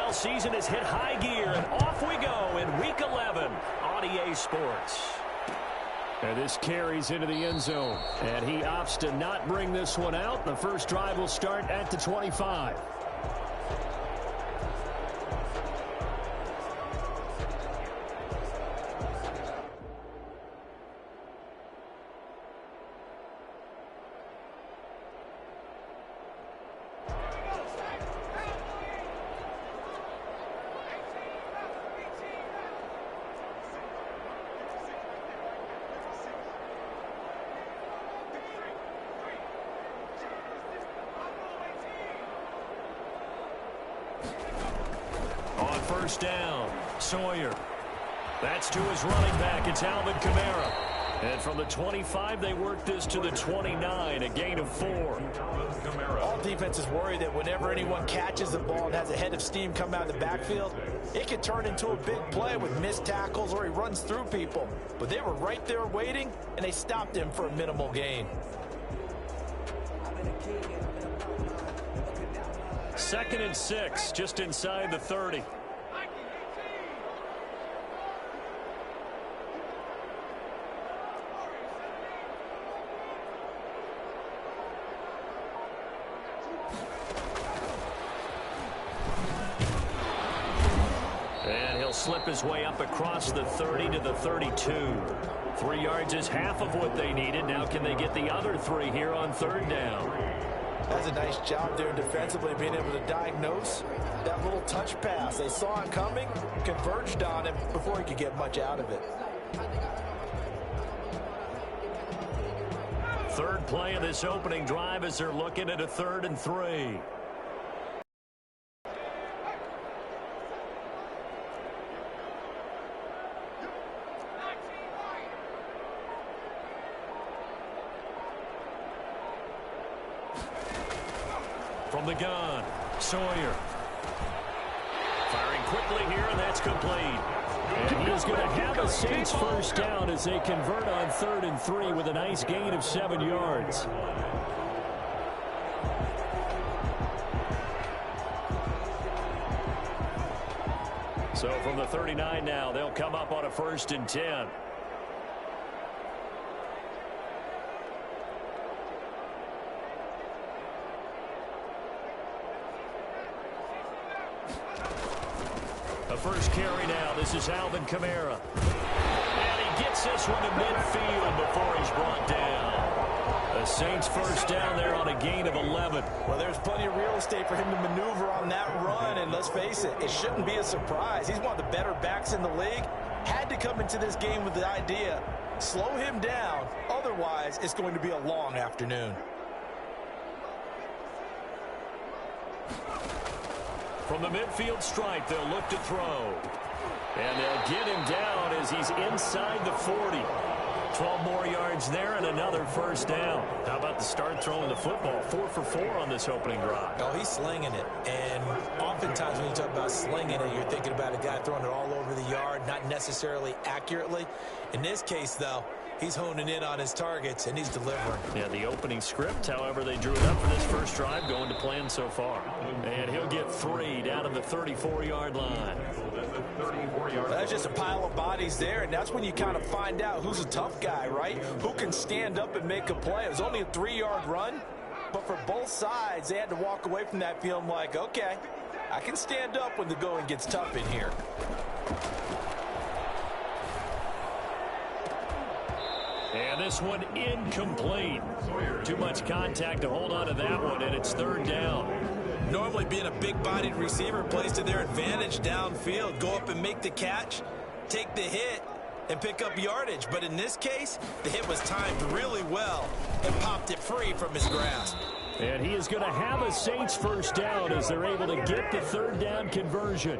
NFL season has hit high gear, and off we go in Week 11 on EA Sports. And this carries into the end zone, and he opts to not bring this one out. The first drive will start at the 25. First down, Sawyer. That's to his running back. It's Alvin Kamara. And from the 25, they work this to the 29, a gain of 4. All defenses worry that whenever anyone catches the ball and has a head of steam come out of the backfield, it can turn into a big play with missed tackles or he runs through people. But they were right there waiting, and they stopped him for a minimal gain. 2nd and 6, just inside the 30. Slip his way up across the 30 to the 32. 3 yards is half of what they needed. Now can they get the other 3 here on 3rd down? That's a nice job there defensively, being able to diagnose that little touch pass. They saw it coming, converged on him before he could get much out of it. 3rd play of this opening drive as they're looking at a 3rd and 3. From the gun, Sawyer. Firing quickly here, and that's complete. And he's going to have a Saints first down as they convert on 3rd and 3 with a nice gain of 7 yards. So from the 39 now, they'll come up on a 1st and 10. First carry now. This is Alvin Kamara. And he gets this one to midfield before he's brought down. The Saints first down there on a gain of 11. Well, there's plenty of real estate for him to maneuver on that run, and let's face it, it shouldn't be a surprise. He's one of the better backs in the league. Had to come into this game with the idea, slow him down, otherwise it's going to be a long afternoon. From the midfield stripe, they'll look to throw. And they'll get him down as he's inside the 40. 12 more yards there and another first down. How about the start throwing the football? 4 for 4 on this opening drive. Oh, he's slinging it. And oftentimes when you talk about slinging it, you're thinking about a guy throwing it all over the yard, not necessarily accurately. In this case, though, he's honing in on his targets, and he's delivering. Yeah, the opening script, however, they drew it up for this first drive, going to plan so far. And he'll get 3 down to the 34-yard line. That's just a pile of bodies there, and that's when you kind of find out who's a tough guy, right? Who can stand up and make a play. It was only a 3-yard run, but for both sides, they had to walk away from that feeling like, okay, I can stand up when the going gets tough in here. And this one incomplete. Too much contact to hold on to that one, and it's 3rd down. Normally being a big-bodied receiver plays to their advantage downfield. Go up and make the catch, take the hit, and pick up yardage. But in this case, the hit was timed really well and popped it free from his grasp. And he is going to have a Saints first down as they're able to get the 3rd down conversion.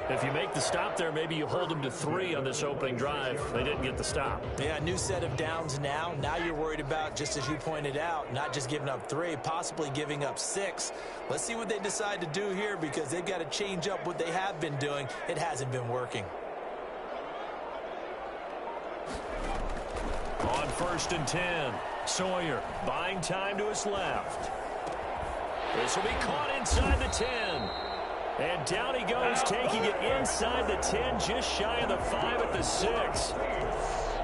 If you make the stop there, maybe you hold them to 3 on this opening drive. They didn't get the stop. Yeah, new set of downs now. Now you're worried about, just as you pointed out, not just giving up 3, possibly giving up 6. Let's see what they decide to do here because they've got to change up what they have been doing. It hasn't been working. On 1st and 10, Sawyer buying time to his left. This will be caught inside the 10. And down he goes, taking it inside the 10, just shy of the 5 at the 6.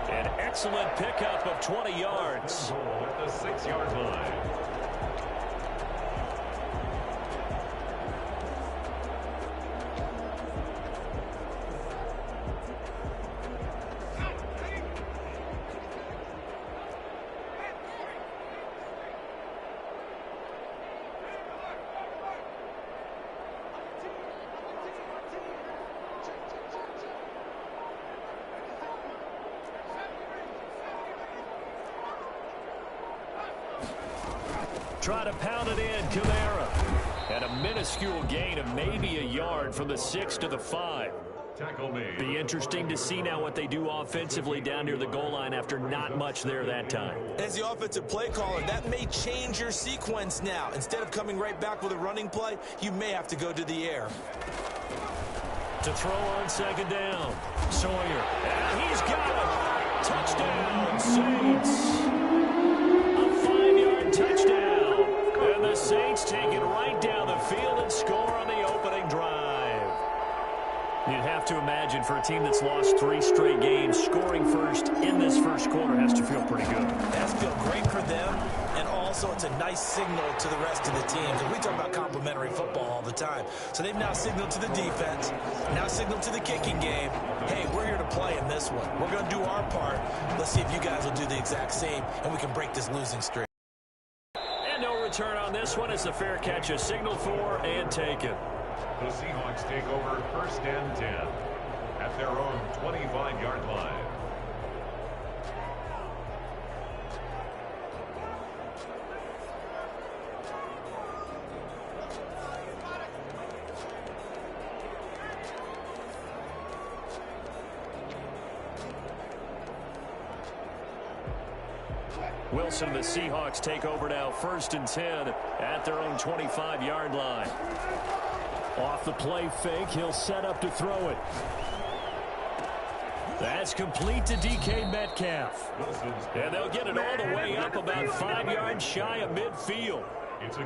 An excellent pickup of 20 yards. At the 6-yard line. Try to pound it in, Kamara. And a minuscule gain of maybe a yard from the 6 to the 5. Tackle made. Be interesting to see now what they do offensively down near the goal line after not much there that time. As the offensive play caller, that may change your sequence now. Instead of coming right back with a running play, you may have to go to the air. To throw on second down. Sawyer. And he's got it. Touchdown, Saints. A 5-yard touchdown. And the Saints take it right down the field and score on the opening drive. You'd have to imagine for a team that's lost 3 straight games, scoring first in this first quarter has to feel pretty good. It has to feel great for them, and also it's a nice signal to the rest of the team. Because we talk about complimentary football all the time. So they've now signaled to the defense, now signaled to the kicking game, hey, we're here to play in this one. We're going to do our part. Let's see if you guys will do the exact same, and we can break this losing streak. And no return on this one as the fair catch is signaled for and taken. The Seahawks take over 1st and 10 at their own 25-yard line. Wilson and the Seahawks take over now 1st and 10 at their own 25-yard line. Off the play fake, he'll set up to throw it. That's complete to DK Metcalf. And they'll get it all the way up about 5 yards shy of midfield.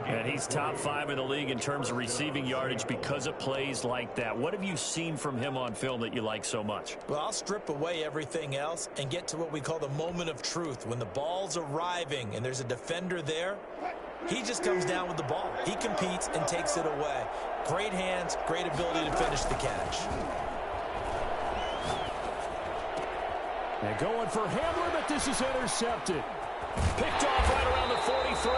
And he's top 5 in the league in terms of receiving yardage because of plays like that. What have you seen from him on film that you like so much? Well, I'll strip away everything else and get to what we call the moment of truth. When the ball's arriving and there's a defender there, he just comes down with the ball. He competes and takes it away. Great hands, great ability to finish the catch. And going for Hamler, but this is intercepted. Picked off right around the 43.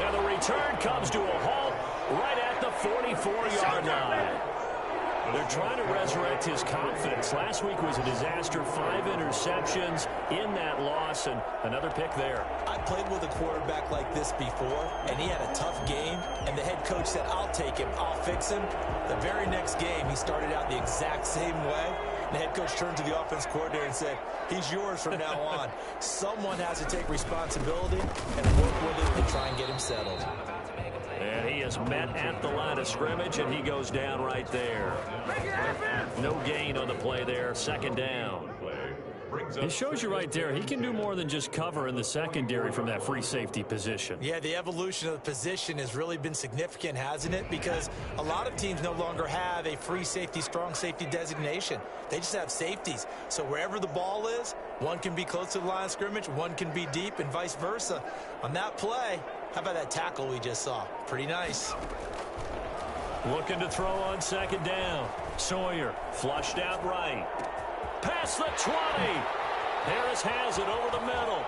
And the return comes to a halt right at the 44-yard line. They're trying to resurrect his confidence. Last week was a disaster. 5 interceptions in that loss, and another pick there. I played with a quarterback like this before, and he had a tough game, and the head coach said, I'll take him, I'll fix him. The very next game, he started out the exact same way. The head coach turned to the offense coordinator and said, he's yours from now on. Someone has to take responsibility and work with it and try and get him settled. And he is met at the line of scrimmage, and he goes down right there. No gain on the play there, 2nd down. It shows you right there, he can do more than just cover in the secondary from that free safety position. Yeah, the evolution of the position has really been significant, hasn't it? Because a lot of teams no longer have a free safety, strong safety designation. They just have safeties. So wherever the ball is, one can be close to the line of scrimmage, one can be deep, and vice versa. On that play, how about that tackle we just saw? Pretty nice. Looking to throw on 2nd down. Sawyer flushed out right. Past the 20. Harris has it over the middle.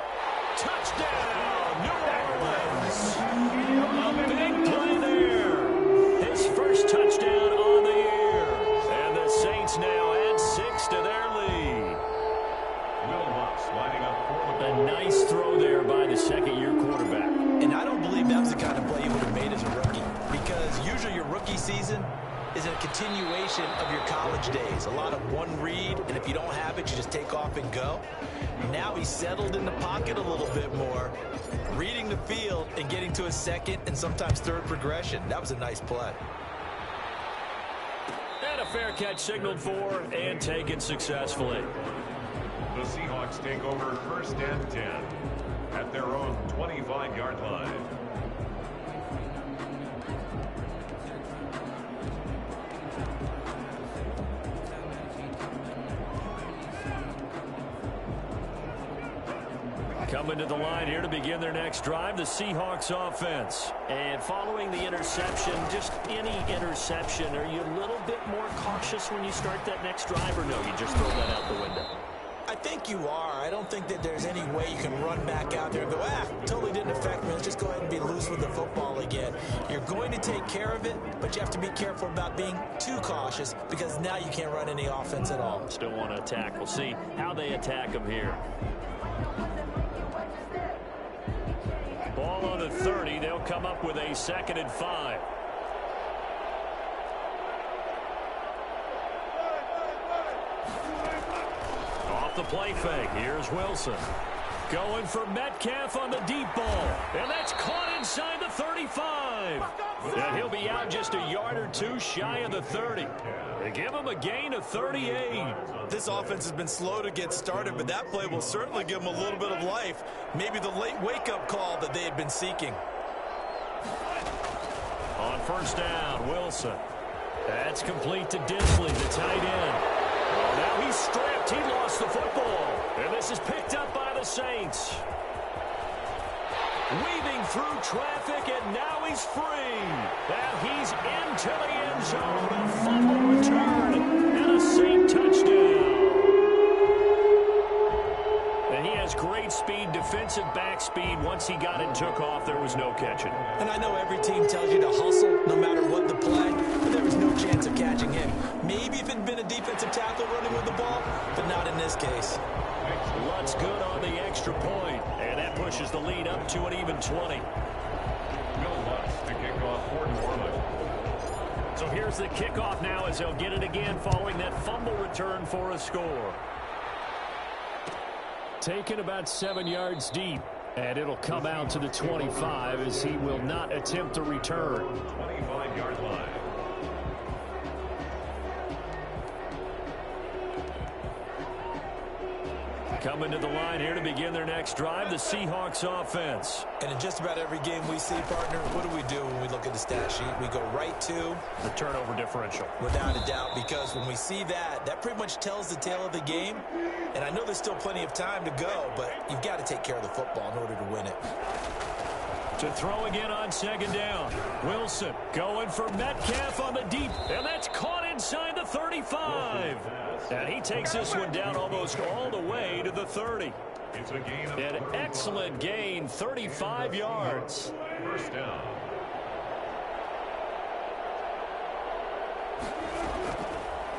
Touchdown, New Orleans. A big play there. His first touchdown on the year. And the Saints now add 6 to their lead. Lining up for the A nice throw there by the 2nd-year quarterback. And I don't believe that was the kind of play you would have made as a rookie. Because usually your rookie season is a continuation of your college days. A lot of one read, and if you don't have it, you just take off and go. Now he's settled in the pocket a little bit more, reading the field and getting to a 2nd and sometimes 3rd progression. That was a nice play. And a fair catch signaled for and taken successfully. The Seahawks take over 1st and 10 at their own 25-yard line. Coming to the line here to begin their next drive, the Seahawks offense. And following the interception, just any interception, are you a little bit more cautious when you start that next drive, or no, you just throw that out the window? I think you are. I don't think that there's any way you can run back out there and go, totally didn't affect me. Let's just go ahead and be loose with the football again. You're going to take care of it, but you have to be careful about being too cautious because now you can't run any offense at all. Still want to attack. We'll see how they attack them here. Ball on the 30. They'll come up with a 2nd and 5. Off the play fake. Here's Wilson. Going for Metcalf on the deep ball. And that's caught inside the 35. And he'll be out just a yard or two shy of the 30. They give him a gain of 38. This offense has been slow to get started, but that play will certainly give them a little bit of life. Maybe the late wake-up call that they had been seeking. On 1st down, Wilson. That's complete to Disley, the tight end. Oh, now he's stripped. He lost the football. And this is picked up by the Saints. Weaving through traffic, and now he's free. And he's into the end zone. A fumble return and a Saint touchdown. And he has great speed, defensive back speed. Once he got it, took off, there was no catching. And I know every team tells you to hustle no matter what the play, but there was no chance of catching him. Maybe if it had been a defensive tackle running with the ball, but not in this case. Lutz good on the extra point, and that pushes the lead up to an even 20. Will Lutz to kick off 4th and 1. So here's the kickoff now as they'll get it again following that fumble return for a score. Taken about 7 yards deep, and it'll come out to the 25 as he will not attempt a return. 25-yard line. Coming to the line here to begin their next drive, the Seahawks offense. And in just about every game we see, partner, what do when we look at the stat sheet? We go right to the turnover differential. Without a doubt, because when we see that, that pretty much tells the tale of the game. And I know there's still plenty of time to go, but you've got to take care of the football in order to win it. To throw again on 2nd down. Wilson going for Metcalf on the deep, and that's caught inside the 35. And he takes this one down almost all the way to the 30. It's a gain of An excellent gain, 35 yards. 1st down.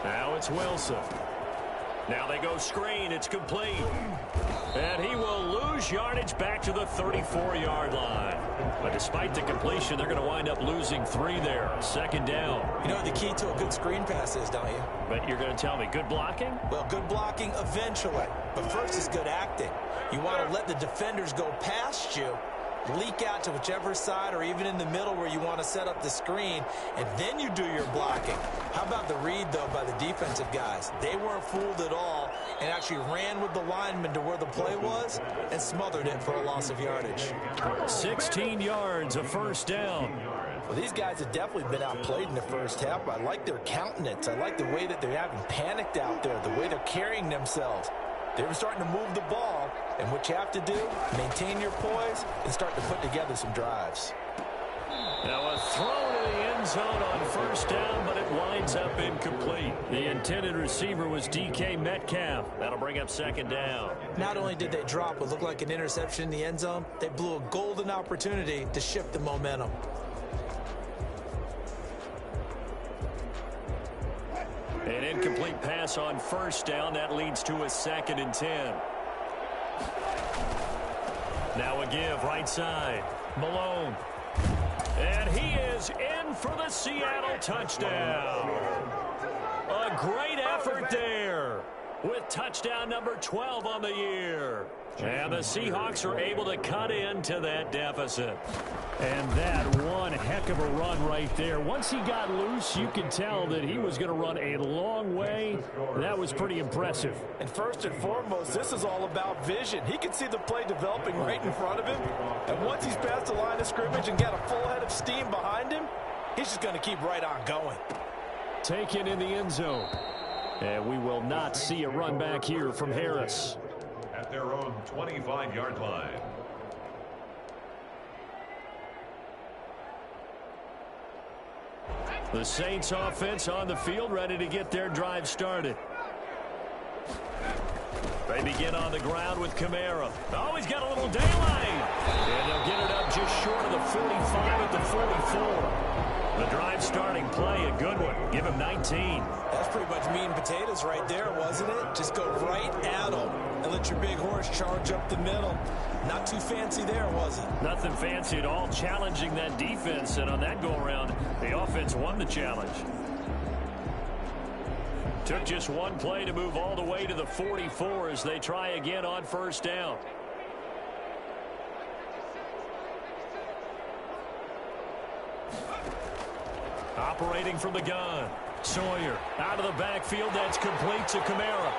Now it's Wilson. Now they go screen. It's complete. And he will lose yardage back to the 34-yard line. But despite the completion, they're going to wind up losing 3 there. 2nd down. You know what the key to a good screen pass is, don't you? But you're going to tell me, good blocking? Well, good blocking eventually. But first is good acting. You want to let the defenders go past you, leak out to whichever side or even in the middle where you want to set up the screen, and then you do your blocking. How about the read, though, by the defensive guys? They weren't fooled at all and actually ran with the lineman to where the play was and smothered it for a loss of yardage. 16 yards, a 1st down. Well, these guys have definitely been outplayed in the first half. I like their countenance. I like the way that they're having panicked out there, the way they're carrying themselves. They were starting to move the ball, and what you have to do, maintain your poise and start to put together some drives. Now a throw to the end zone on 1st down, but it winds up incomplete. The intended receiver was DK Metcalf. That'll bring up 2nd down. Not only did they drop what looked like an interception in the end zone, they blew a golden opportunity to shift the momentum. An incomplete pass on 1st down. That leads to a 2nd and 10. Now a give right side. Malone. And he is in for the Seattle touchdown. A great effort there with touchdown number 12 on the year. And the Seahawks are able to cut into that deficit. And that one heck of a run right there. Once he got loose, you could tell that he was going to run a long way. That was pretty impressive. And first and foremost, this is all about vision. He can see the play developing right in front of him. And once he's past the line of scrimmage and got a full head of steam behind him, he's just going to keep right on going. Taken in the end zone. And we will not see a run back here from Harris. at their own 25-yard line. The Saints offense on the field, ready to get their drive started. They begin on the ground with Kamara. Oh, he's got a little daylight. And they'll get it up just short of the 45 at the 44. The drive starting play, a good one. Give him 19. That's pretty much meat and potatoes right there, wasn't it? Just go right at them and let your big horse charge up the middle. Not too fancy there, was it? Nothing fancy at all, challenging that defense. And on that go-around, the offense won the challenge. Took just one play to move all the way to the 44 as they try again on first down. Operating from the gun. Sawyer out of the backfield. That's complete to Kamara.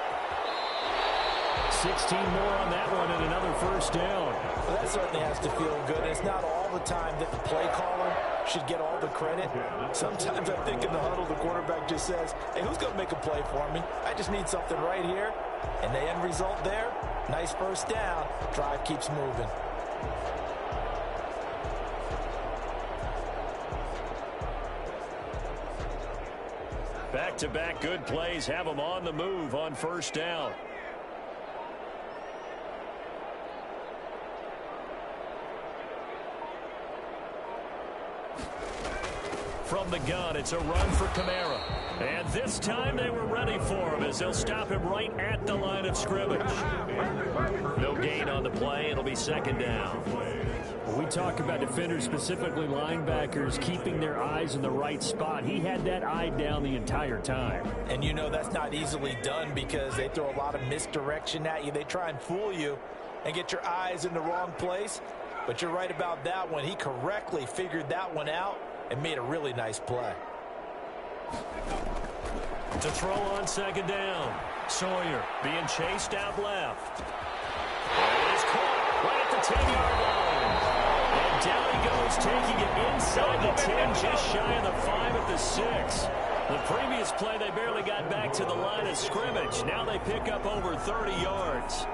16 more on that one and another first down. Well, that certainly has to feel good. It's not all the time that the play caller should get all the credit. Sometimes I think in the huddle, the quarterback just says, hey, who's going to make a play for me? I just need something right here. And the end result there, nice first down. Drive keeps moving. Back-to-back good plays have them on the move on first down. From the gun, it's a run for Kamara. And this time they were ready for him as they'll stop him right at the line of scrimmage. No gain on the play. It'll be second down. We talk about defenders, specifically linebackers, keeping their eyes in the right spot. He had that eye down the entire time. And you know that's not easily done because they throw a lot of misdirection at you. They try and fool you and get your eyes in the wrong place. But you're right about that one. He correctly figured that one out and made a really nice play. To throw on second down. Sawyer being chased out left. And he's caught right at the 10-yard line. And down he goes, taking it inside the 10, just shy of the 5 at the 6. The previous play, they barely got back to the line of scrimmage. Now they pick up over 30 yards.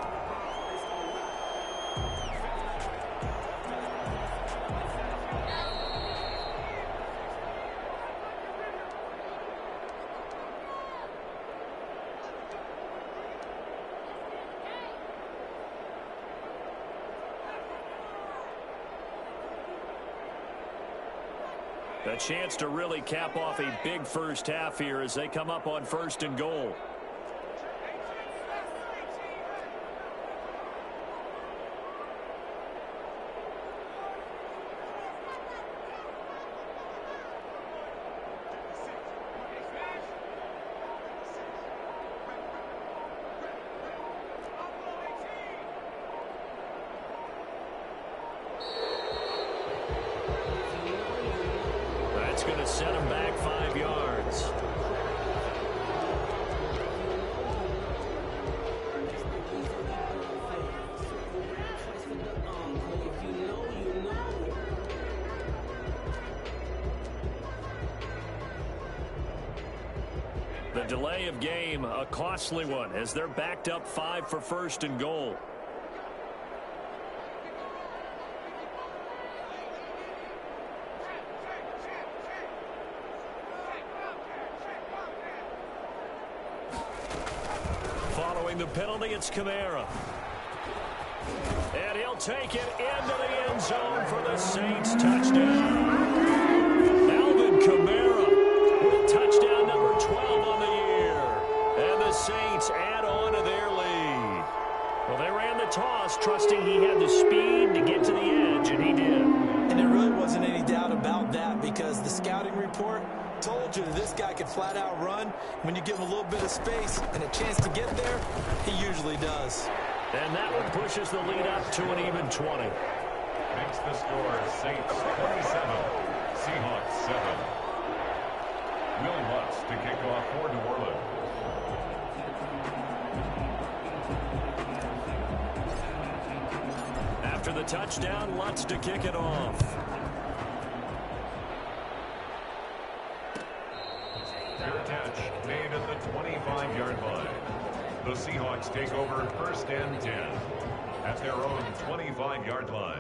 A chance to really cap off a big first half here as they come up on first and goal. Going to set him back 5 yards. The delay of game, a costly one, as they're backed up 5 for first and goal. The penalty, it's Kamara. And he'll take it into the end zone for the Saints touchdown. Alvin Kamara with touchdown number 12 on the year. And the Saints add on to their lead. Well, they ran the toss, trusting he had the speed to get to the edge, and he did. And there really wasn't any doubt about that because the scouting report told you that this guy could flat out run. When you give him a little bit of space and a chance to get there, he usually does. And that one pushes the lead up to an even 20. Makes the score Saints 27, Seahawks 7. Will Lutz to kick off for New Orleans. After the touchdown, Lutz to kick it off. Fair catch made at the 25-yard line. The Seahawks take over 1st and 10 at their own 25-yard line.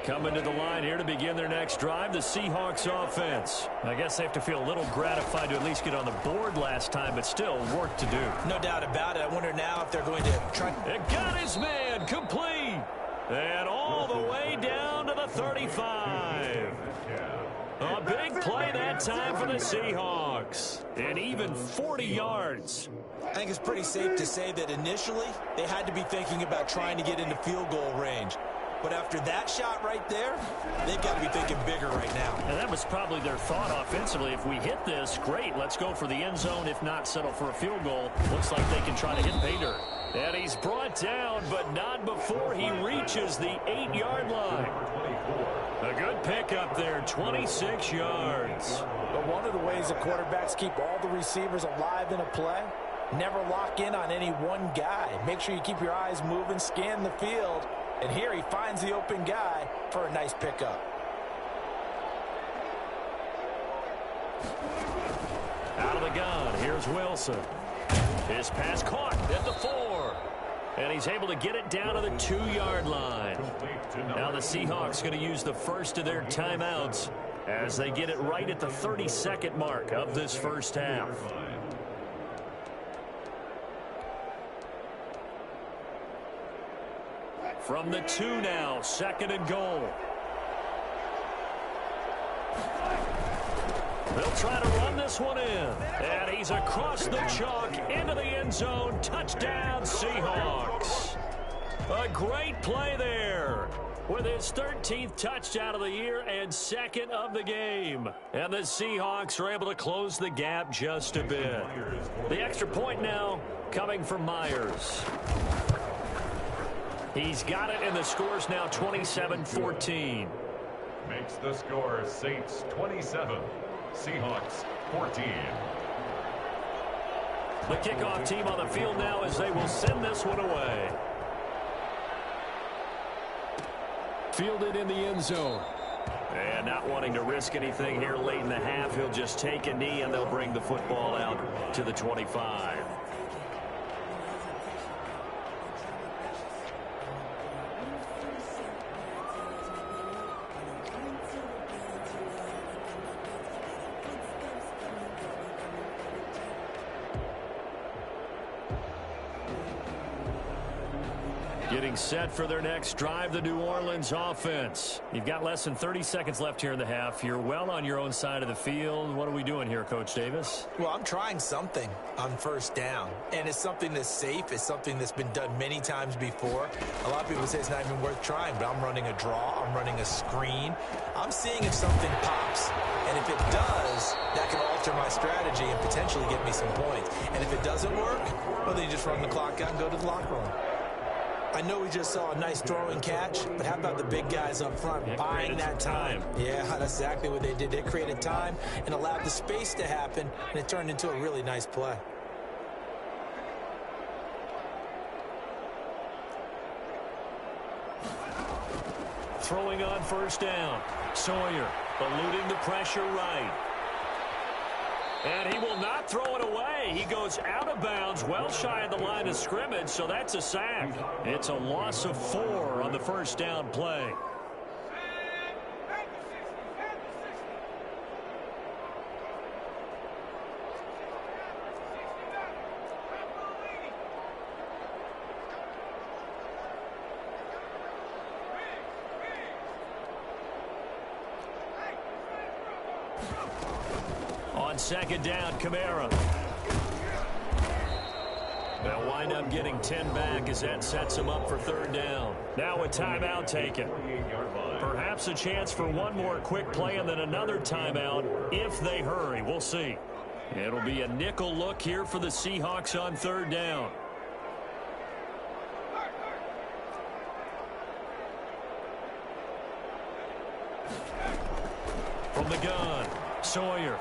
Coming to the line here to begin their next drive, the Seahawks offense. I guess they have to feel a little gratified to at least get on the board last time, but still work to do. No doubt about it. I wonder now if they're going to try. It got his man complete. And all the way down to the 35. A big play that time for the Seahawks. And even 40 yards. I think it's pretty safe to say that initially they had to be thinking about trying to get into field goal range. But after that shot right there, they've got to be thinking bigger right now. And that was probably their thought offensively. If we hit this, great, let's go for the end zone. If not, settle for a field goal. Looks like they can try to hit pay dirt. And he's brought down, but not before he reaches the 8-yard line. A good pickup there, 26 yards. But one of the ways the quarterbacks keep all the receivers alive in a play, never lock in on any one guy. Make sure you keep your eyes moving, scan the field. And here he finds the open guy for a nice pickup. Out of the gun, here's Wilson. His pass caught at the 4. And he's able to get it down to the 2-yard line. Now the Seahawks going to use the first of their timeouts as they get it right at the 32nd mark of this first half. From the 2 now, 2nd and goal. They'll try to run this one in. And he's across the chalk into the end zone. Touchdown, Seahawks. A great play there with his 13th touchdown of the year and 2nd of the game. And the Seahawks are able to close the gap just a bit. The extra point now coming from Myers. He's got it, and the score's now 27-14. Makes the score Saints 27, Seahawks 14. The kickoff team on the field now as they will send this one away. Fielded in the end zone. And not wanting to risk anything here late in the half, he'll just take a knee, and they'll bring the football out to the 25. Getting set for their next drive, the New Orleans offense. You've got less than 30 seconds left here in the half. You're well on your own side of the field. What are we doing here, Coach Davis? Well, I'm trying something on first down, and it's something that's safe. It's something that's been done many times before. A lot of people say it's not even worth trying, but I'm running a draw. I'm running a screen. I'm seeing if something pops, and if it does, that can alter my strategy and potentially get me some points. And if it doesn't work, well, then you just run the clock out and go to the locker room. I know we just saw a nice throwing catch, but how about the big guys up front buying that time? Yeah, that's exactly what they did. They created time and allowed the space to happen, and it turned into a really nice play. Throwing on first down. Sawyer eluding the pressure right. And he will not throw it away. He goes out of bounds, well shy of the line of scrimmage, so that's a sack. It's a loss of 4 on the first down play. On second down, Kamara. They'll wind up getting 10 back as that sets him up for third down. Now a timeout taken. Perhaps a chance for one more quick play and then another timeout if they hurry. We'll see. It'll be a nickel look here for the Seahawks on third down. From the gun, Sawyer.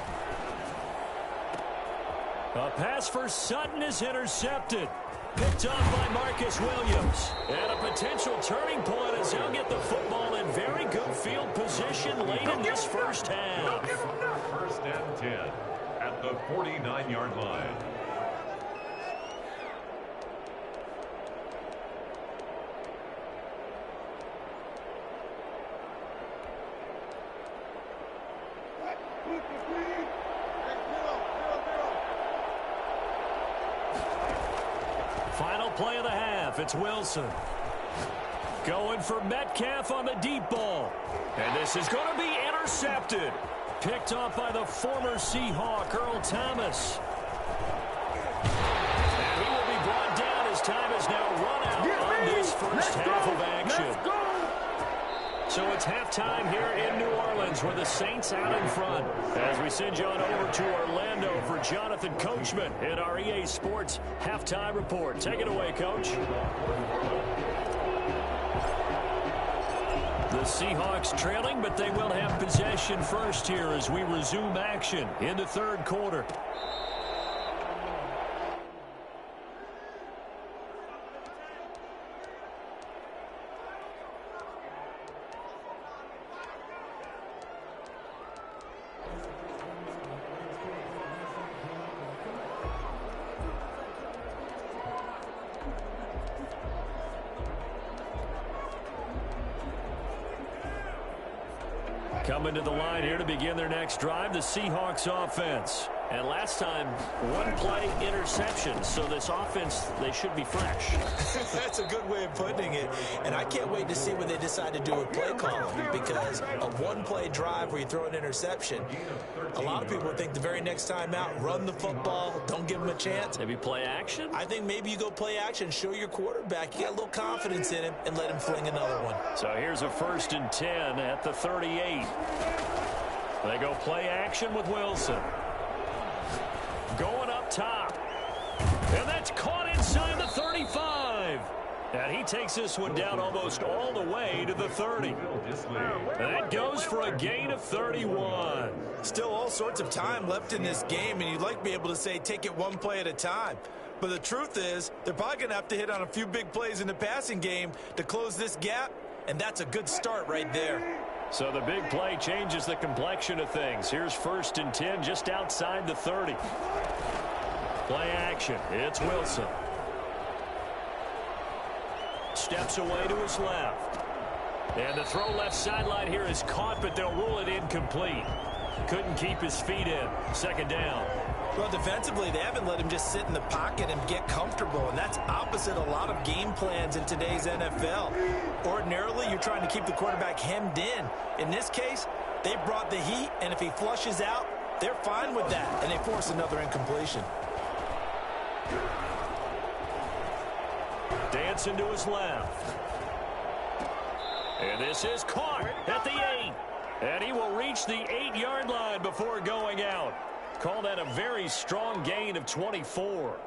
A pass for Sutton is intercepted. Picked off by Marcus Williams. And a potential turning point as he'll get the football in very good field position late in this first half. First and 10 at the 49-yard line. Final play of the half. It's Wilson. Going for Metcalf on the deep ball. And this is going to be intercepted. Picked off by the former Seahawk, Earl Thomas. And he will be brought down as time has now run out on this first half of action. So it's halftime here in New Orleans where the Saints out in front. As we send you on over to Orlando for Jonathan Coachman in our EA Sports Halftime Report. Take it away, Coach. The Seahawks trailing, but they will have possession first here as we resume action in the third quarter. Coming to the line here to begin their next drive, the Seahawks offense. And last time, one play interception. So this offense, they should be fresh. That's a good way of putting it. And I can't wait to see what they decide to do with play calling, because a one-play drive where you throw an interception, a lot of people would think the very next time out, run the football, don't give them a chance. Maybe play action? I think maybe you go play action, show your quarterback you got a little confidence in him, and let him fling another one. So here's a 1st and 10 at the 38. They go play action with Wilson. Going up top. And that's caught inside the 35. And he takes this one down almost all the way to the 30. And that goes for a gain of 31. Still all sorts of time left in this game, and you'd like to be able to say take it one play at a time. But the truth is, they're probably going to have to hit on a few big plays in the passing game to close this gap, and that's a good start right there. So the big play changes the complexion of things. Here's 1st and 10 just outside the 30. Play action. It's Wilson. Steps away to his left. And the throw left sideline here is caught, but they'll rule it incomplete. Couldn't keep his feet in. 2nd down. Well, defensively, they haven't let him just sit in the pocket and get comfortable, and that's opposite a lot of game plans in today's NFL. Ordinarily, you're trying to keep the quarterback hemmed in. In this case, they brought the heat, and if he flushes out, they're fine with that, and they force another incompletion. Dancing to his left. And this is caught at the 8. And he will reach the 8-yard line before going out. Call that a very strong gain of 24.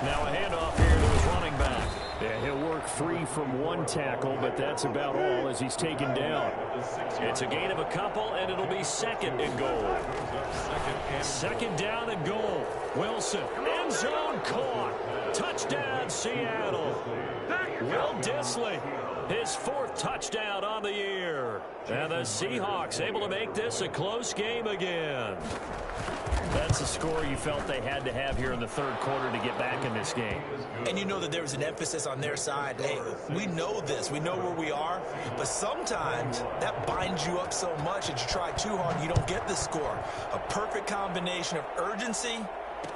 Now a handoff here to his running back. Yeah, he'll work free from one tackle, but that's about all as he's taken down. It's a gain of a couple, and it'll be 2nd and goal. 2nd down and goal. Wilson, end zone caught. Touchdown, Seattle. Will Dissly, his 4th touchdown on the year. And the Seahawks able to make this a close game again. That's a score you felt they had to have here in the third quarter to get back in this game. And you know that there was an emphasis on their side. Hey, we know this. We know where we are. But sometimes that binds you up so much that you try too hard, you don't get the score. A perfect combination of urgency,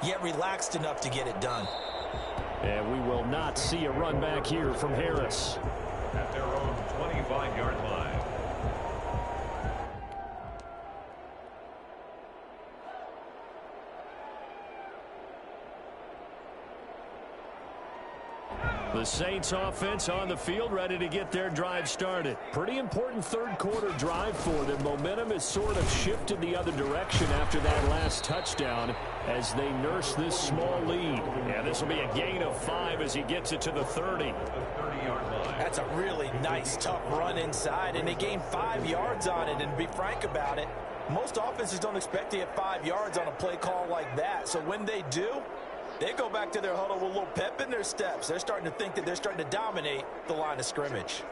yet relaxed enough to get it done. And we will not see a run back here from Harris. At their own 25-yard line. The Saints offense on the field, ready to get their drive started. Pretty important third quarter drive for them. Momentum has sort of shifted the other direction after that last touchdown as they nurse this small lead. And this will be a gain of 5 as he gets it to the 30. That's a really nice, tough run inside, and they gained 5 yards on it. And to be frank about it, most offenses don't expect to get 5 yards on a play call like that. So when they do, they go back to their huddle with a little pep in their steps. They're starting to think that they're starting to dominate the line of scrimmage.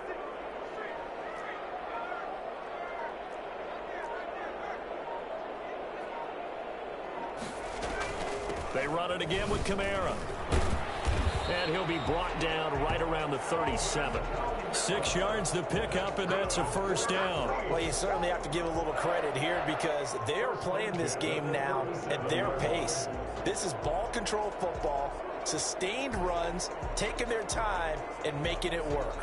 They run it again with Kamara. And he'll be brought down right around the 37. 6 yards to pick up, and that's a first down. Well, you certainly have to give a little credit here because they're playing this game now at their pace. This is ball control football, sustained runs, taking their time, and making it work.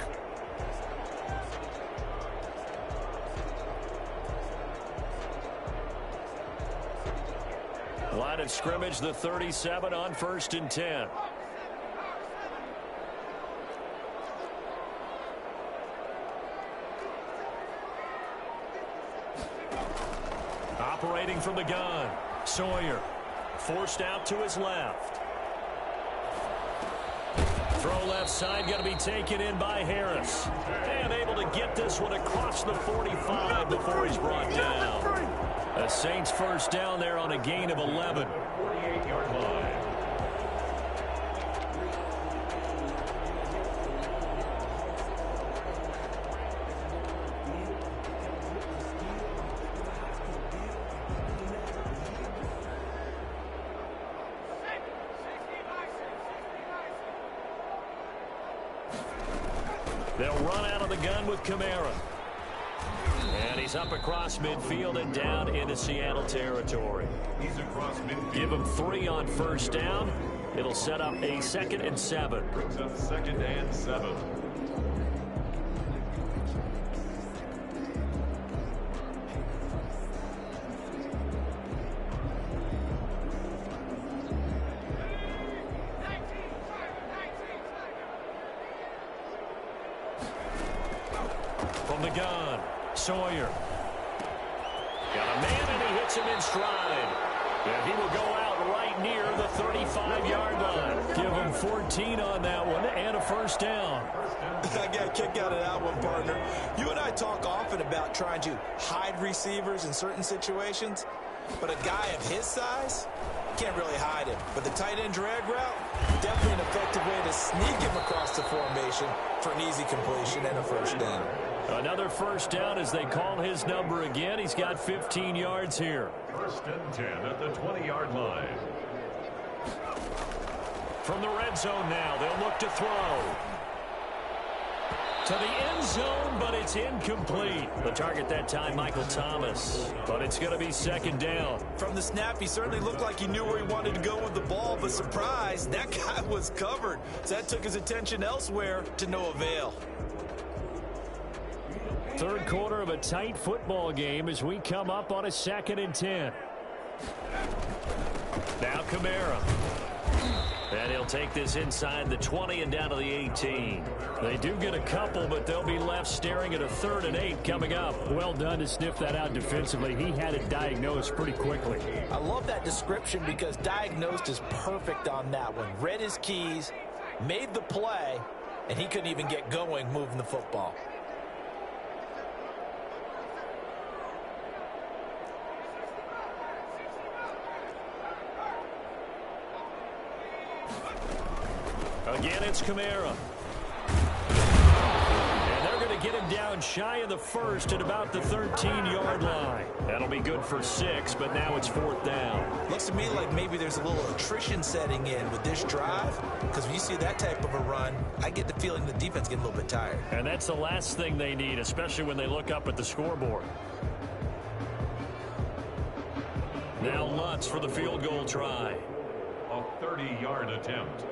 Line of scrimmage, the 37 on 1st and 10. Operating from the gun, Sawyer. Forced out to his left. Throw left side, going to be taken in by Harris. And able to get this one across the 45 before he's brought down. A Saints first down there on a gain of 11. 48-yard line. They'll run out of the gun with Kamara. And he's up across midfield and down into Seattle territory. He's across midfield. Give him 3 on first down. It'll set up a 2nd and 7. Brings up 2nd and 7. From the gun, Sawyer. Got a man, and he hits him in stride. And he will go out right near the 35-yard line. Give him 14 on that one and a first down. I got a kick out of that one, partner. You and I talk often about trying to hide receivers in certain situations, but a guy of his size can't really hide him. But the tight end drag route, definitely an effective way to sneak him across the formation for an easy completion and a first down. Another first down as they call his number again. He's got 15 yards here. 1st and 10 at the 20-yard line. From the red zone now, they'll look to throw. To the end zone, but it's incomplete. The target that time, Michael Thomas. But it's going to be 2nd down. From the snap, he certainly looked like he knew where he wanted to go with the ball, but surprise, that guy was covered. So that took his attention elsewhere to no avail. Third quarter of a tight football game as we come up on a 2nd and 10. Now Kamara. And he'll take this inside the 20 and down to the 18. They do get a couple, but they'll be left staring at a 3rd and 8 coming up. Well done to sniff that out defensively. He had it diagnosed pretty quickly. I love that description because diagnosed is perfect on that one. Read his keys, made the play, and he couldn't even get going moving the football. Again, it's Kamara. And they're going to get him down shy of the 1st at about the 13-yard line. That'll be good for 6, but now it's 4th down. Looks to me like maybe there's a little attrition setting in with this drive, because when you see that type of a run, I get the feeling the defense getting a little bit tired. And that's the last thing they need, especially when they look up at the scoreboard. Now Lutz for the field goal try. A 30-yard attempt.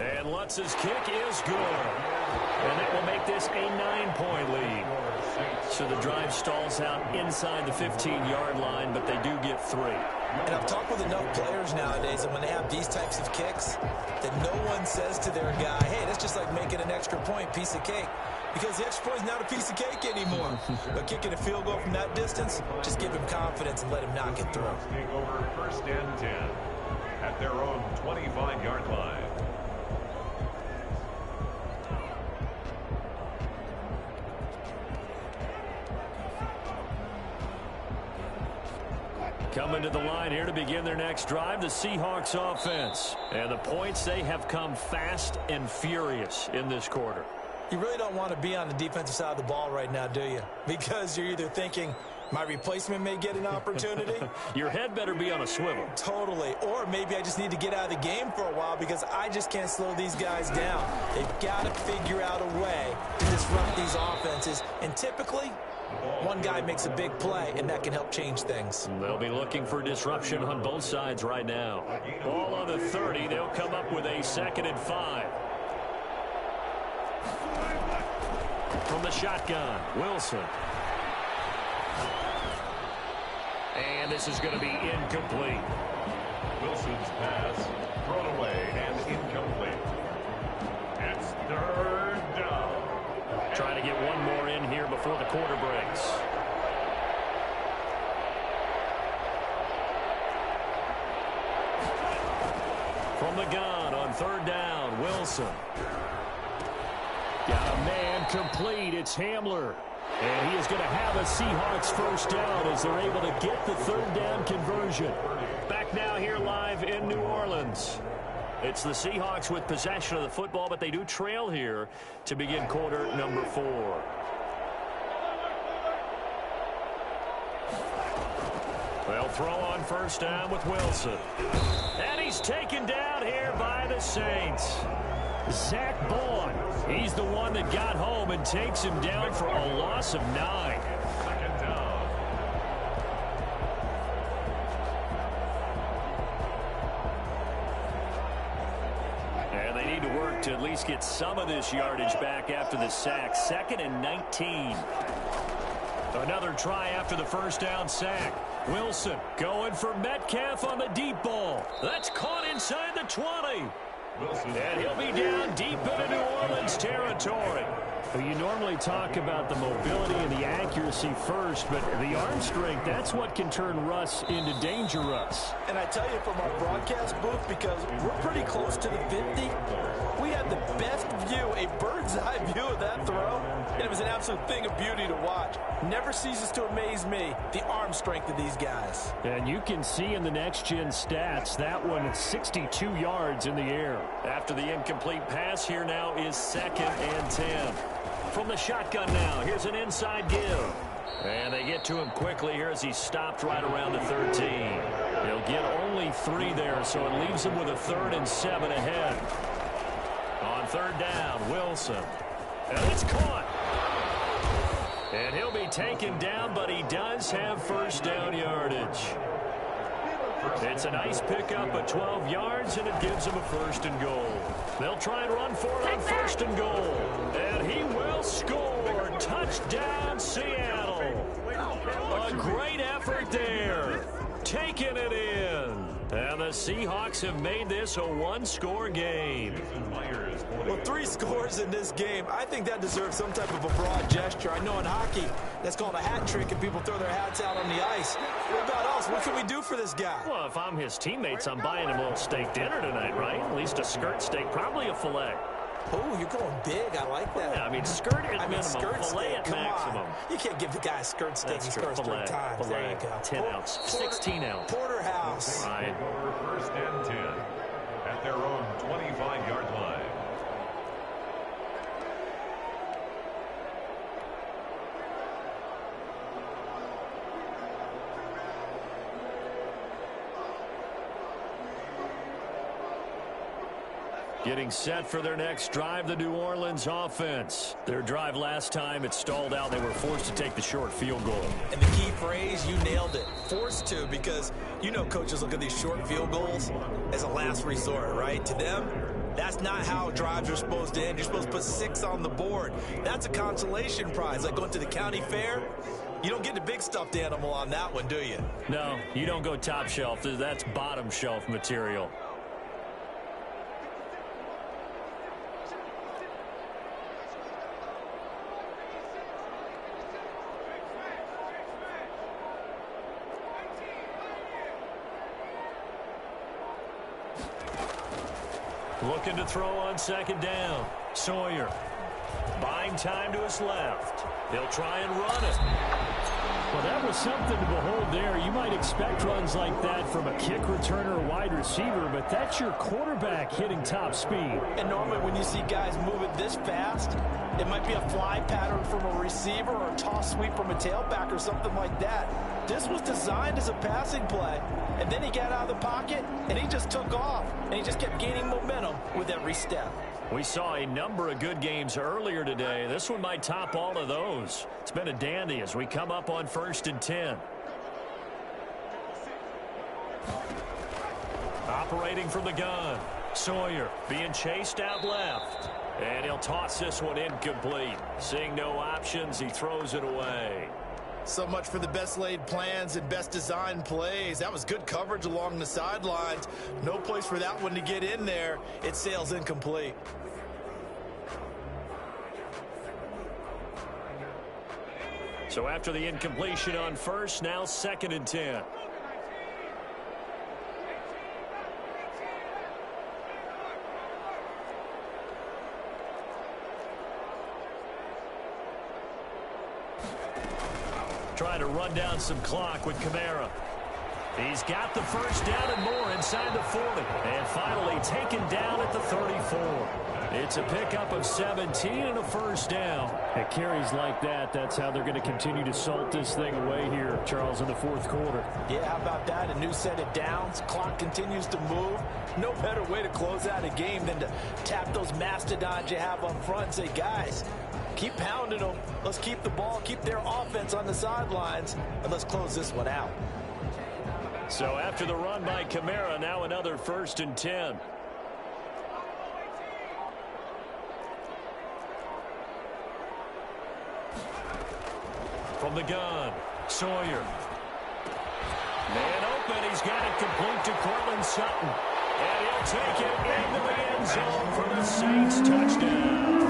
And Lutz's kick is good. And that will make this a 9-point lead. So the drive stalls out inside the 15-yard line, but they do get 3. And I've talked with enough players nowadays, and when they have these types of kicks, that no one says to their guy, hey, that's just like making an extra point, piece of cake. Because the extra point is not a piece of cake anymore. But kicking a field goal from that distance, just give him confidence and let him knock it through. Take over 1st and 10 at their own 25-yard line. Coming to the line here to begin their next drive, the Seahawks offense. And the points, they have come fast and furious in this quarter. You really don't want to be on the defensive side of the ball right now, do you? Because you're either thinking, my replacement may get an opportunity. Your head better be on a swivel. Totally. Or maybe I just need to get out of the game for a while because I just can't slow these guys down. They've got to figure out a way to disrupt these offenses. And typically, one guy makes a big play, and that can help change things. They'll be looking for disruption on both sides right now. Ball on the 30. They'll come up with a 2nd and 5. From the shotgun, Wilson. And this is going to be incomplete. Wilson's pass thrown away and incomplete. It's 3rd down. Trying to get one more in here before the quarter breaks. From the gun on 3rd down, Wilson. Got a man complete. It's Hamler. And he is going to have a Seahawks 1st down as they're able to get the 3rd down conversion. Back now here live in New Orleans. It's the Seahawks with possession of the football, but they do trail here to begin quarter number 4. They'll throw on 1st down with Wilson. And he's taken down here by the Saints. Zach Bowen, he's the one that got home and takes him down for a loss of 9. 2nd down. And they need to work to at least get some of this yardage back after the sack. 2nd and 19. Another try after the 1st down sack. Wilson going for Metcalf on the deep ball. That's caught inside the 20. And he'll be down deep into New Orleans territory. Well, you normally talk about the mobility and the accuracy first, but the arm strength, that's what can turn Russ into danger Russ. And I tell you from our broadcast booth, because we're pretty close to the 50, we had the best view, a bird's eye view of that throw. And it was an absolute thing of beauty to watch. Never ceases to amaze me, the arm strength of these guys. And you can see in the next-gen stats, that one is 62 yards in the air. After the incomplete pass, here now is 2nd and 10. From the shotgun now, here's an inside give. And they get to him quickly here as he stopped right around the 13. He'll get only 3 there, so it leaves him with a 3rd and 7 ahead. On 3rd down, Wilson. And it's caught. And he'll be taken down, but he does have 1st down yardage. It's a nice pickup of 12 yards, and it gives him a 1st and goal. They'll try and run for it on 1st and goal. And he will score. Touchdown, Seattle. A great effort there. Taking it in. And the Seahawks have made this a 1-score game. Well, 3 scores in this game. I think that deserves some type of a broad gesture. I know in hockey, that's called a hat trick, and people throw their hats out on the ice. What about us? What can we do for this guy? Well, if I'm his teammates, I'm buying him a little steak dinner tonight, right? At least a skirt steak, probably a filet. Oh, you're going big. I like that. Yeah, I mean, skirt at minimum, skirt filet steak. at Come maximum. On. You can't give the guy a skirt steak. That's He true. scores 3 times. There you go. 10 ounce, 16 ounce. Porterhouse. Right. Over 1st and 10 at their own 25-yard line. Getting set for their next drive, the New Orleans offense. Their drive last time, it stalled out. They were forced to take the short field goal. And the key phrase, you nailed it. Forced to, because you know coaches look at these short field goals as a last resort, right? To them, That's not how drives are supposed to end. You're supposed to put 6 on the board. That's a consolation prize, like going to the county fair. You don't get the big stuffed animal on that one, do you? No, you don't go top shelf. That's bottom shelf material. Looking to throw on second down. Sawyer buying time to his left. He'll try and run it. Well, that was something to behold there. You might expect runs like that from a kick returner or wide receiver, but that's your quarterback hitting top speed. And normally when you see guys moving this fast, it might be a fly pattern from a receiver or a toss sweep from a tailback or something like that. This was designed as a passing play, and then he got out of the pocket, and he just took off, and he just kept gaining momentum with every step. We saw a number of good games earlier today. This one might top all of those. It's been a dandy as we come up on 1st and 10. Operating from the gun. Sawyer being chased out left. And he'll toss this one incomplete. Seeing no options, he throws it away. So much for the best laid plans and best designed plays. That was good coverage along the sidelines. No place for that one to get in there. It sails incomplete. So after the incompletion on first, now 2nd and 10. Trying to run down some clock with Kamara. He's got the first down and more inside the 40. And finally taken down at the 34. It's a pickup of 17 and a first down. At carries like that, that's how they're going to continue to salt this thing away here, Charles, in the 4th quarter. Yeah, how about that? A new set of downs. Clock continues to move. No better way to close out a game than to tap those mastodons you have up front and say, guys, keep pounding them. Let's keep the ball, keep their offense on the sidelines, and let's close this one out. So after the run by Kamara, now another 1st and 10. From the gun, Sawyer. Man open, he's got it complete to Cortland Sutton. And he'll take it into the end zone for the Saints touchdown.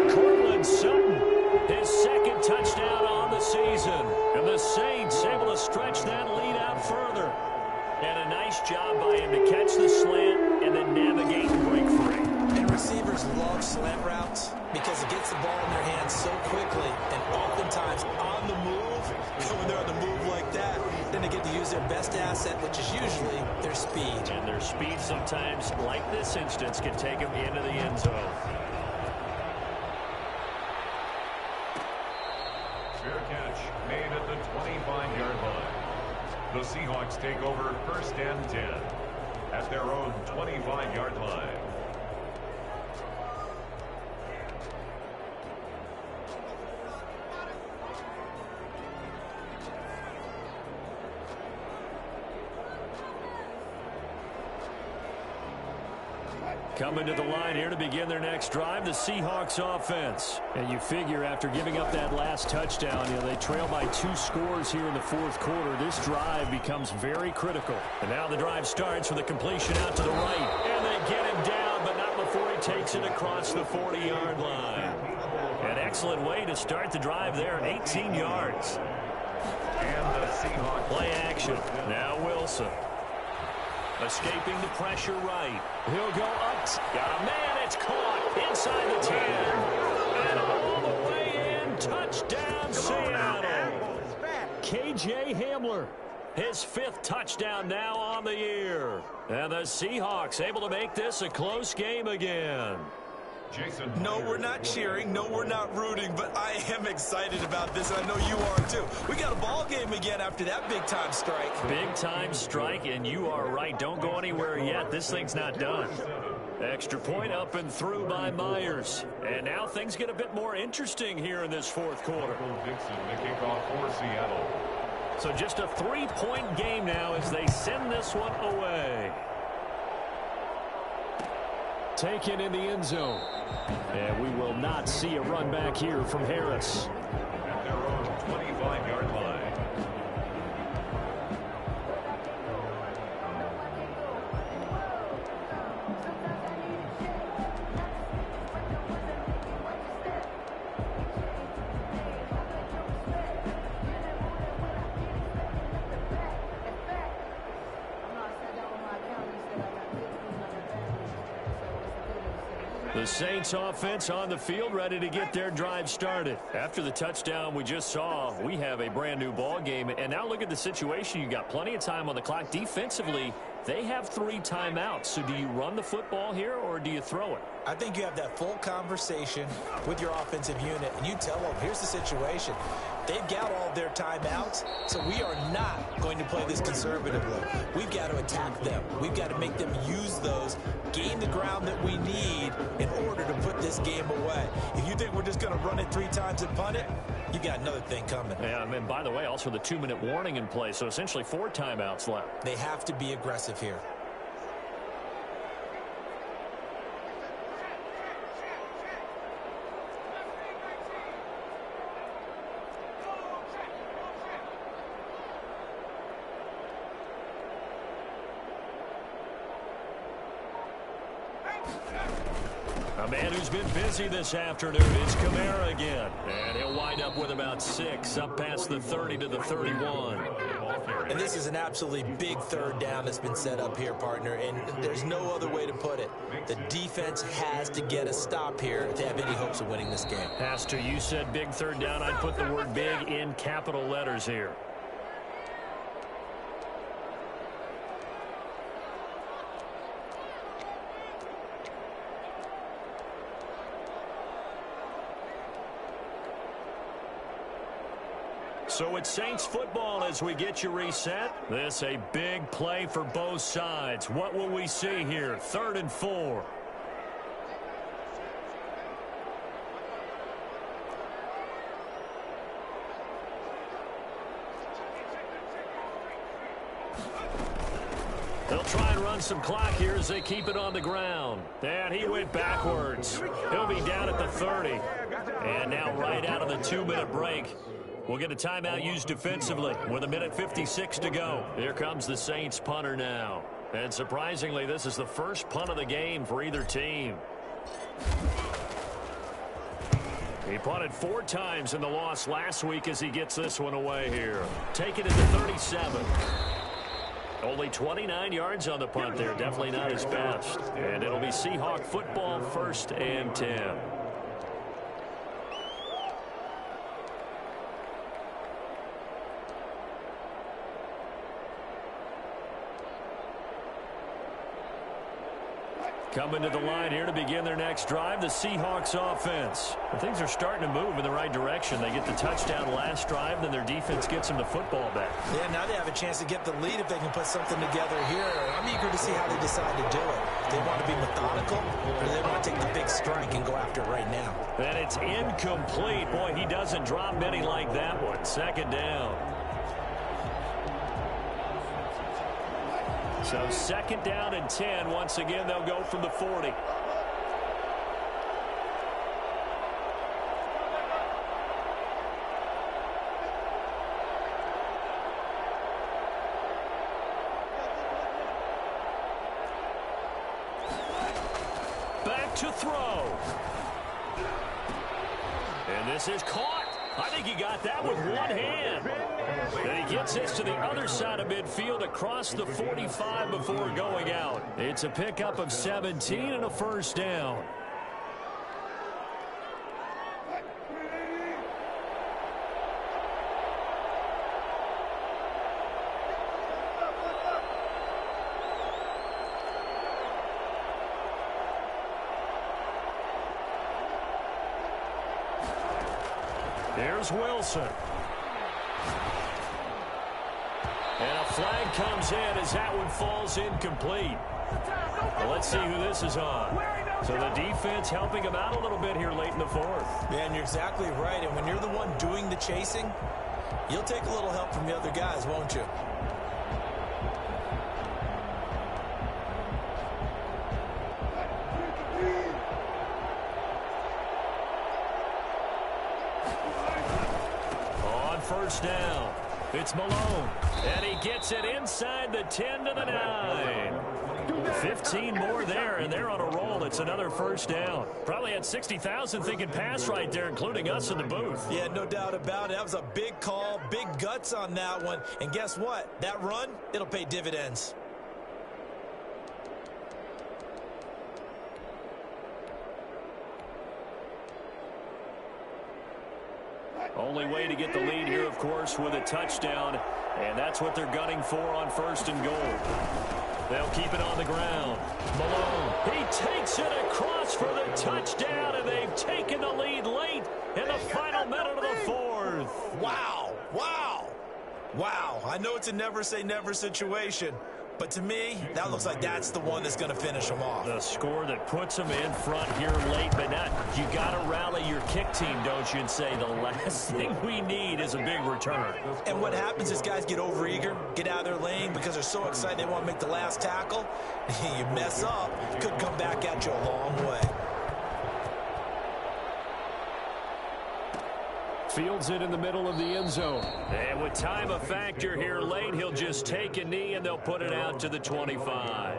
Cortland Sutton, his 2nd touchdown on the season. And the Saints able to stretch that lead out further. And a nice job by him to catch the slant and then navigate and break free. And receivers love slant routes because it gets the ball in their hands so quickly and oftentimes on the move. When they're on the move like that, then they get to use their best asset, which is usually their speed. And their speed sometimes, like this instance, can take them into the end zone. Fair catch made at the 25-yard line. The Seahawks take over 1st and 10 at their own 25-yard line. Coming to the line here to begin their next drive, the Seahawks offense. And you figure after giving up that last touchdown, they trail by 2 scores here in the 4th quarter. This drive becomes very critical. And now the drive starts with a completion out to the right. And they get him down, but not before he takes it across the 40-yard line. An excellent way to start the drive there, 18 yards. And the Seahawks play action. Now Wilson. Escaping the pressure right. He'll go up. Got a man. It's caught inside the 10. And all the way in. Touchdown, Seattle. K.J. Hamler. His 5th touchdown now on the year. And the Seahawks able to make this a close game again. Jason. No, we're not cheering. No, we're not rooting. But I am excited about this, and I know you are too. We got a ball game again after that big-time strike. Big-time strike, and you are right. Don't go anywhere yet. This thing's not done. Extra point up and through by Myers. And now things get a bit more interesting here in this 4th quarter. Dixon to kick off for Seattle. So just a 3-point game now as they send this one away. Taken in the end zone. And we will not see a run back here from Harris. At their own 25-yard line. The Saints offense on the field, ready to get their drive started. After the touchdown we just saw, we have a brand new ball game. And now look at the situation. You got plenty of time on the clock. Defensively, they have 3 timeouts. So do you run the football here or do you throw it? I think you have that full conversation with your offensive unit, and you tell them, here's the situation. They've got all their timeouts, so we are not going to play this conservatively. We've got to attack them. We've got to make them use those, gain the ground that we need in order to put this game away. If you think we're just going to run it 3 times and punt it, you got another thing coming. Yeah, and by the way, also the 2-minute warning in play, so essentially 4 timeouts left. They have to be aggressive here. A man who's been busy this afternoon is Kamara again. And he'll wind up with about 6, up past the 30 to the 31. And this is an absolutely big 3rd down that's been set up here, partner, and there's no other way to put it. The defense has to get a stop here if they have any hopes of winning this game. Pastor, you said big 3rd down. I'd put the word big in capital letters here. So it's Saints football as we get you reset. This a big play for both sides. What will we see here? 3rd and 4. They'll try and run some clock here as they keep it on the ground. And he went backwards. He'll be down at the 30. And now right out of the 2-minute break, we'll get a timeout used defensively with 1:56 to go. Here comes the Saints punter now. And surprisingly, this is the first punt of the game for either team. He punted 4 times in the loss last week as he gets this one away here. Take it at the 37. Only 29 yards on the punt there. Definitely not his best. And it'll be Seahawk football, 1st and 10. Coming to the line here to begin their next drive, the Seahawks offense. And things are starting to move in the right direction. They get the touchdown last drive, then their defense gets them the football back. Yeah, now they have a chance to get the lead if they can put something together here. I'm eager to see how they decide to do it. Do they want to be methodical, or do they want to take the big strike and go after it right now? And it's incomplete. Boy, he doesn't drop many like that one. 2nd down. So 2nd down and 10. Once again, they'll go from the 40. Back to throw. And this is caught. I think he got that with one hand. And he gets this to the other side of midfield across the 45 before going out. It's a pickup of 17 and a 1st down. Here's Wilson. And a flag comes in as that one falls incomplete. Well, let's see who this is on. So the defense helping him out a little bit here late in the 4th. Man, you're exactly right. And when you're the one doing the chasing, you'll take a little help from the other guys, won't you? first down. It's Malone, and he gets it inside the 10 to the 9. 15 more there, and they're on a roll. It's another first down. Probably had 60,000 thinking pass right there, including us in the booth. Yeah, no doubt about it. That was a big call, big guts on that one. And guess what? That run, it'll pay dividends. Only way to get the lead here, of course, with a touchdown. And that's what they're gunning for on first and goal. They'll keep it on the ground. Malone, he takes it across for the touchdown, and they've taken the lead late in the final minute of the fourth. Wow, wow, wow. I know it's a never say never situation, but to me, that looks like that's the one that's going to finish them off. The score that puts them in front here late, but not. You got to rally your kick team, don't you, and say the last thing we need is a big return. And what happens is guys get overeager, get out of their lane because they're so excited they want to make the last tackle. You mess up, could come back at you a long way. Fields it in the middle of the end zone. And with time a factor here late, he'll just take a knee and they'll put it out to the 25.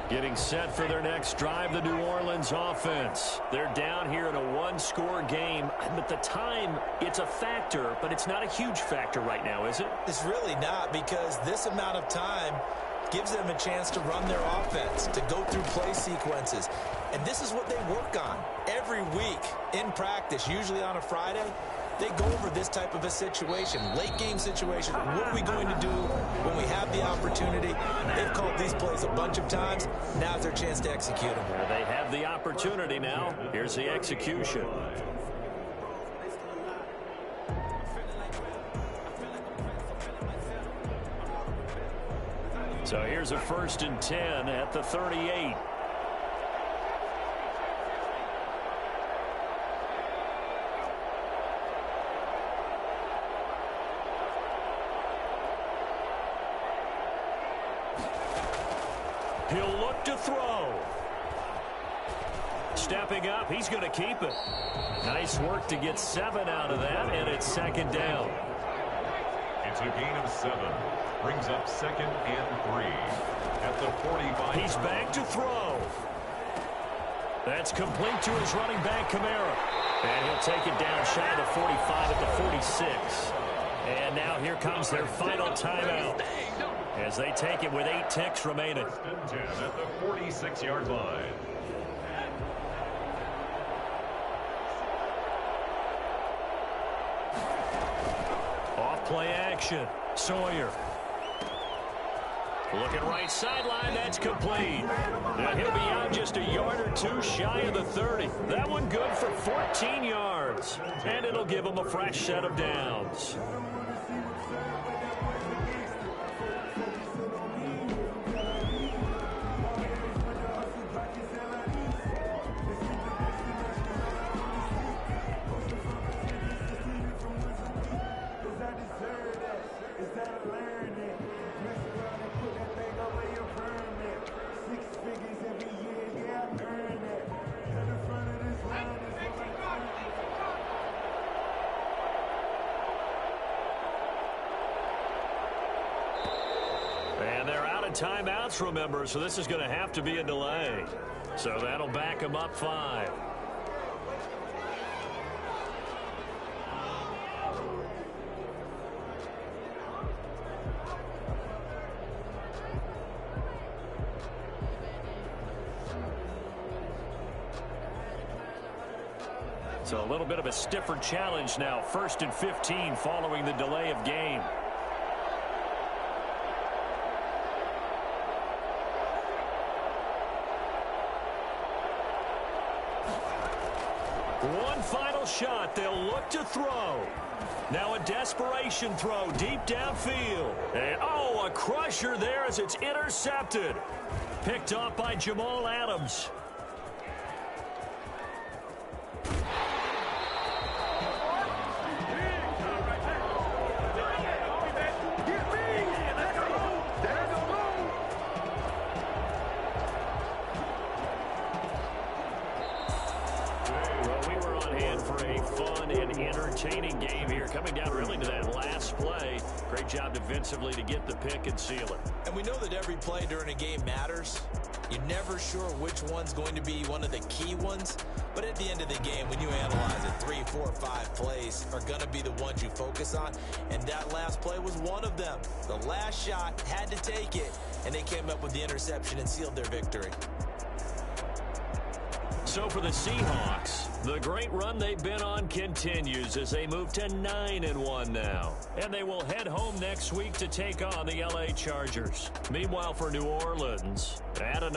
Getting set for their next drive, the New Orleans offense. They're down here in a one-score game. But the time, it's a factor, but it's not a huge factor right now, is it? It's really not, because this amount of time gives them a chance to run their offense, to go through play sequences. And this is what they work on every week in practice, usually on a Friday. They go over this type of a situation, late game situation. What are we going to do when we have the opportunity? They've called these plays a bunch of times. Now's their chance to execute them. They have the opportunity now. Here's the execution. So here's a 1st and 10 at the 38. He'll look to throw. Stepping up, he's going to keep it. Nice work to get 7 out of that, and it's 2nd down. It's a gain of 7. Brings up 2nd and 3 at the 45. He's back to throw. That's complete to his running back, Kamara. And he'll take it down shy of the 45 at the 46. And now here comes their final timeout as they take it with 8 ticks remaining. 10 at the 46-yard line. Off play action. Sawyer. Looking right sideline, that's complete. Now he'll be out just a yard or 2 shy of the 30. That one good for 14 yards. And it'll give him a fresh set of downs. And they're out of timeouts, remember, so this is going to have to be a delay. So that'll back them up 5. So a little bit of a stiffer challenge now. 1st and 15 following the delay of game. One final shot. They'll look to throw. Now a desperation throw deep downfield. And, oh, a crusher there as it's intercepted. Picked off by Jamal Adams. for a fun and entertaining game here. Coming down really to that last play. Great job defensively to get the pick and seal it. And we know that every play during a game matters. You're never sure which one's going to be one of the key ones. But at the end of the game, when you analyze it, 3, 4, 5 plays are going to be the ones you focus on. And that last play was one of them. The last shot had to take it, and they came up with the interception and sealed their victory. So for the Seahawks, the great run they've been on continues as they move to 9-1 now. And they will head home next week to take on the LA Chargers. Meanwhile, for New Orleans, add another